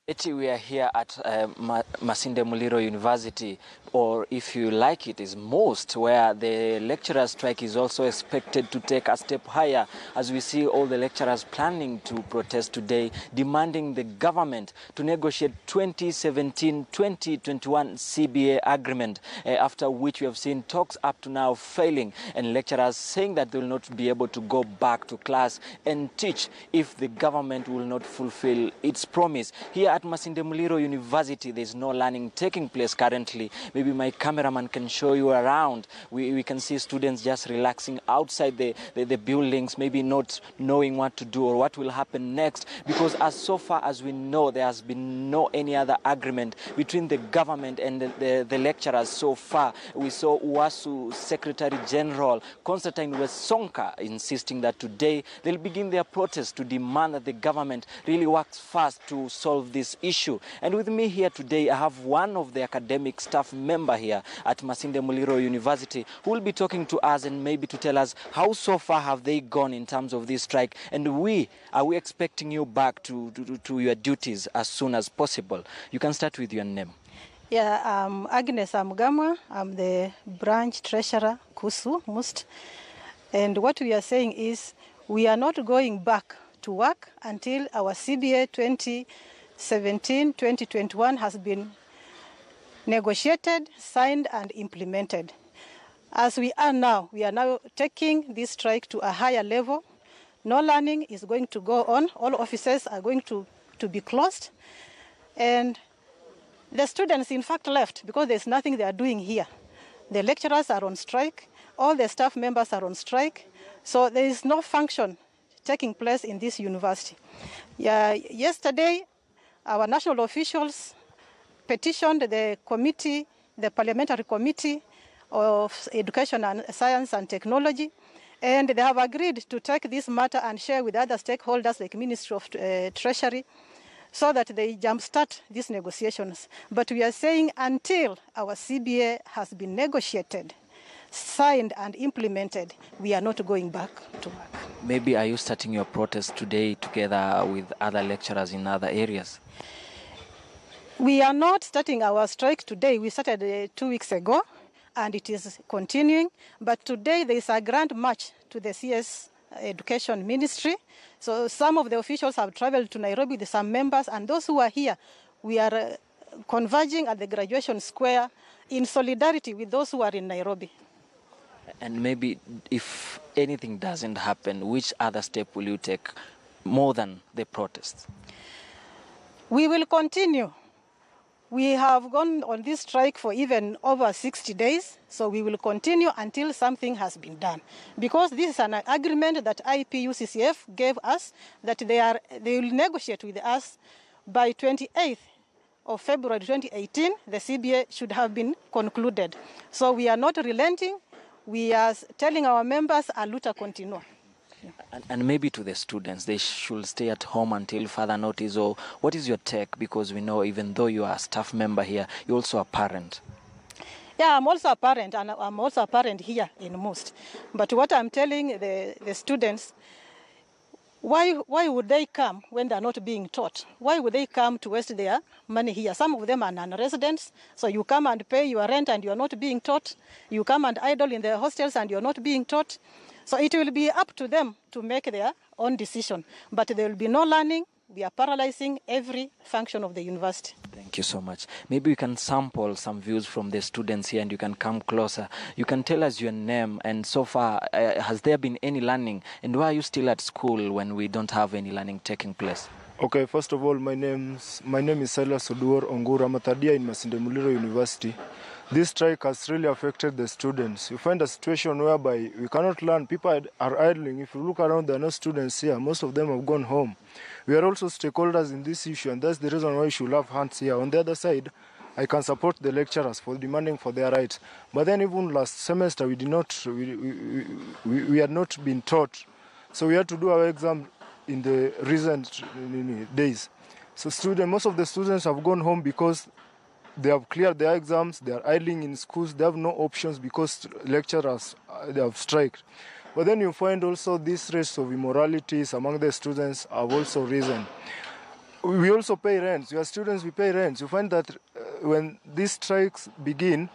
We are here at Masinde Muliro University, or if you like it, is MOST, where the lecturer strike is also expected to take a step higher, as we see all the lecturers planning to protest today, demanding the government to negotiate 2017-2021 CBA agreement, after which we have seen talks up to now failing, and lecturers saying that they will not be able to go back to class and teach if the government will not fulfill its promise. Here at Masinde Muliro University, there's no learning taking place currently. Maybe my cameraman can show you around. We can see students just relaxing outside the buildings, maybe not knowing what to do or what will happen next, because as so far as we know, there has been no any other agreement between the government and the lecturers so far. We saw Uasu Secretary General Constantine Wesonka insisting that today they'll begin their protest to demand that the government really works fast to solve this issue. And with me here today, I have one of the academic staff member here at Masinde Muliro University who will be talking to us and maybe to tell us how so far have they gone in terms of this strike, and are we expecting you back to your duties as soon as possible? You can start with your name. Yeah, I'm Agnes Amugamwa. I'm the branch treasurer, KUSU, MOST. And what we are saying is we are not going back to work until our CBA 2017-2021 has been negotiated, signed, and implemented. As we are now taking this strike to a higher level. No learning is going to go on. All offices are going to be closed. And the students, in fact, left because there's nothing they are doing here. The lecturers are on strike. All the staff members are on strike. So there is no function taking place in this university. Yesterday, our national officials petitioned the committee, the Parliamentary Committee of Education and Science and Technology, and they have agreed to take this matter and share with other stakeholders like Ministry of Treasury so that they jumpstart these negotiations. But we are saying until our CBA has been negotiated, signed and implemented, we are not going back to work. Maybe are you starting your protest today together with other lecturers in other areas? We are not starting our strike today. We started 2 weeks ago, and it is continuing. But today there is a grand march to the CS Education Ministry. So some of the officials have traveled to Nairobi with some members, and those who are here, we are converging at the graduation square in solidarity with those who are in Nairobi. And maybe if anything doesn't happen, which other step will you take more than the protests? We will continue. We have gone on this strike for even over 60 days, so we will continue until something has been done. Because this is an agreement that IPUCCF gave us, that they will negotiate with us by 28th of February 2018, the CBA should have been concluded. So we are not relenting. We are telling our members, a luta continua. And maybe to the students, they should stay at home until further notice, or what is your take? Because we know even though you are a staff member here, you're also a parent. Yeah, I'm also a parent, and I'm also a parent here in MOST. But what I'm telling the students, why would they come when they're not being taught? Why would they come to waste their money here? Some of them are non-residents, so you come and pay your rent and you're not being taught. You come and idle in the hostels and you're not being taught. So it will be up to them to make their own decision. But there will be no learning. We are paralyzing every function of the university. Thank you so much. Maybe we can sample some views from the students here and you can come closer. You can tell us your name, and so far, has there been any learning? And why are you still at school when we don't have any learning taking place? Okay, first of all, my name is Silas Oduor Ongura Matadia in Masinde Muliro University. This strike has really affected the students. You find a situation whereby we cannot learn. People are idling. If you look around, there are no students here. Most of them have gone home. We are also stakeholders in this issue, and that's the reason why we should have hands here. On the other side, I can support the lecturers for demanding for their rights. But then even last semester, we had not been taught. So we had to do our exam in the recent days. So most of the students have gone home because they have cleared their exams, they are idling in schools, they have no options because lecturers, they have striked. But then you find also these rates of immoralities among the students have also risen. We also pay rents. We are students, we pay rents. You find that when these strikes begin,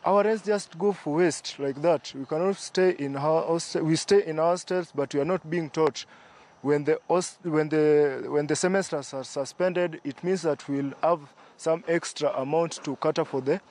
our rents just go for waste like that. We cannot stay in our hostel. We stay in our hostels, but we are not being taught. When the semesters are suspended, it means that we'll have some extra amount to cater for the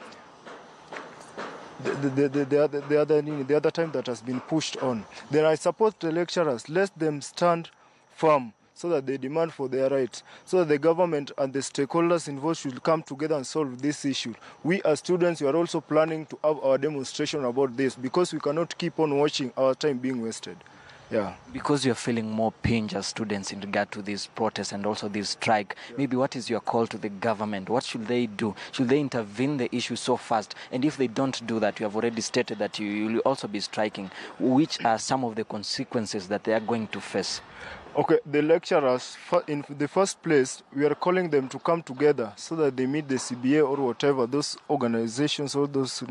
other time that has been pushed on. Then I support the lecturers. Let them stand firm so that they demand for their rights, so that the government and the stakeholders involved should come together and solve this issue. We as students, we are also planning to have our demonstration about this, because we cannot keep on watching our time being wasted. Yeah. Because you're feeling more pinch as students in regard to this protest and also this strike, maybe what is your call to the government? What should they do? Should they intervene the issue so fast? And if they don't do that, you have already stated that you will also be striking. Which are some of the consequences that they are going to face? Okay, the lecturers, in the first place, we are calling them to come together so that they meet the CBA or whatever, those organizations or those,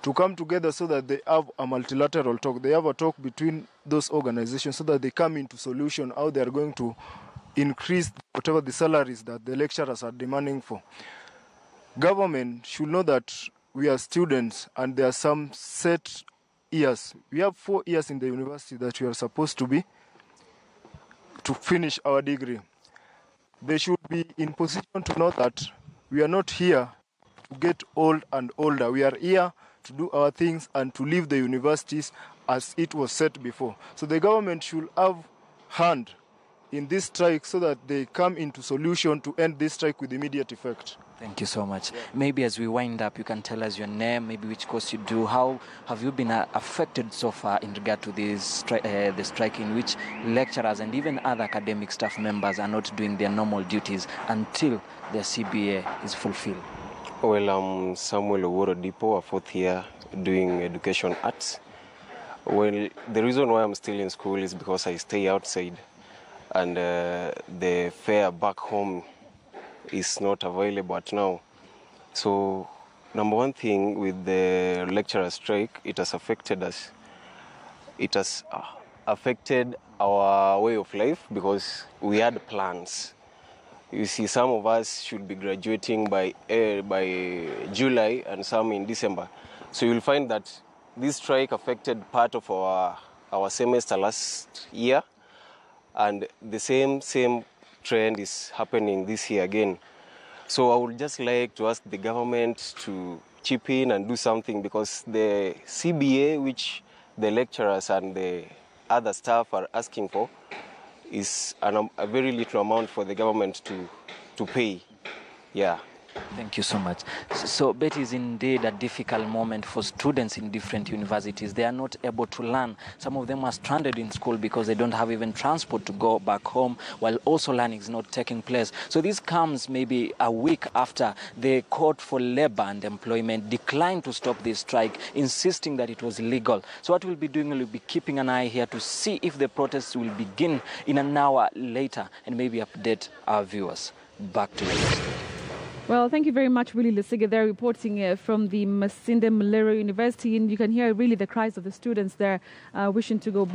to come together so that they have a multilateral talk. They have a talk between those organizations so that they come into solution how they are going to increase whatever the salaries that the lecturers are demanding for. Government should know that we are students and there are some set years. We have 4 years in the university that we are supposed to finish our degree. They should be in position to know that we are not here to get old and older. We are here to do our things and to leave the universities as it was said before. So the government should have hand in this strike so that they come into solution to end this strike with immediate effect. Thank you so much. Maybe as we wind up, you can tell us your name, maybe which course you do. How have you been affected so far in regard to this the strike, in which lecturers and even other academic staff members are not doing their normal duties until their CBA is fulfilled? Well, I'm Samuel Oworo-Dipo, a fourth year doing education arts. Well, the reason why I'm still in school is because I stay outside and the fare back home is not available at now. So, number one thing with the lecturer strike, it has affected us. It has affected our way of life because we had plans. You see, some of us should be graduating by July and some in December. So you'll find that this strike affected part of our semester last year, and the same trend is happening this year again. So I would just like to ask the government to chip in and do something, because the CBA, which the lecturers and the other staff are asking for, is a very little amount for the government to pay. Yeah. Thank you so much. So that is indeed a difficult moment for students in different universities. They are not able to learn. Some of them are stranded in school because they don't have even transport to go back home, while also learning is not taking place. So this comes maybe a week after the Court for Labor and Employment declined to stop this strike, insisting that it was illegal. So what we'll be doing, we'll be keeping an eye here to see if the protests will begin in an hour later and maybe update our viewers. Back to you. Well, thank you very much, Willie Lesige, there reporting from the Masinde Muliro University. And you can hear really the cries of the students there wishing to go back.